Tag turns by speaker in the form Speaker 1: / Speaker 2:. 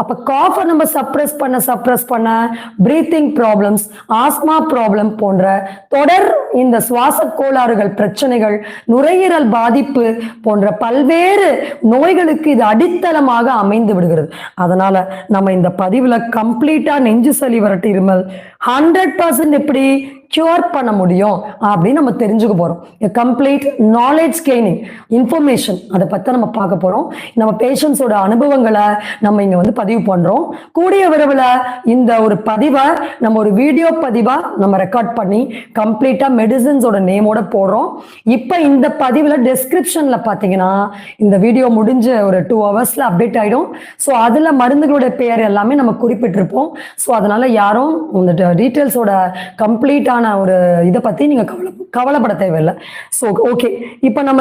Speaker 1: அப்ப காஃபை நம்ம சப்ரஸ் பண்ண பிரீத்திங் ப்ராப்ளம்ஸ், ஆஸ்மா ப்ராப்ளம் போன்ற தொடர் இந்த சுவாச கோளாறுகள் பிரச்சனைகள், நுரையீரல் பாதிப்பு போன்ற பல்வேறு நோய்களுக்கு இது அடித்தளமாக அமைந்து விடுகிறது. அதனால நம்ம இந்த பதிவுல கம்ப்ளீட்டா நெஞ்சு சளி வரட்டு இருமல் 100% எப்படி கியூர் பண்ண முடியும் அப்படின்னு நம்ம தெரிஞ்சுக்க போறோம். கம்ப்ளீட் நாலேஜ் கெய்னிங் இன்ஃபர்மேஷன் அதை பத்தி நம்ம பார்க்க போறோம். நம்ம பேஷண்ட்ஸோட அனுபவங்களை நம்ம இங்க வந்து பதிவு பண்றோம். கூடிய விரைவில் இந்த ஒரு பதிவை நம்ம ஒரு வீடியோ பதிவா நம்ம ரெக்கார்ட் பண்ணி கம்ப்ளீட்டா மெடிசின்ஸோட நேமோட போடுறோம். இப்ப இந்த பதிவுல டெஸ்கிரிப்ஷன்ல பாத்தீங்கன்னா இந்த வீடியோ முடிஞ்ச ஒரு 2 ஹவர்ஸ்ல அப்டேட் ஆயிடும். ஸோ அதுல மருந்துகளுடைய பெயர் எல்லாமே நம்ம குறிப்பிட்டிருப்போம். ஸோ அதனால யாரும் இந்த டீட்டெயில்ஸோட கம்ப்ளீட்டான ஒரு இதை பத்தி நீங்க கவலைப்பட தேவையில்லை. ஸோ ஓகே, இப்போ நம்ம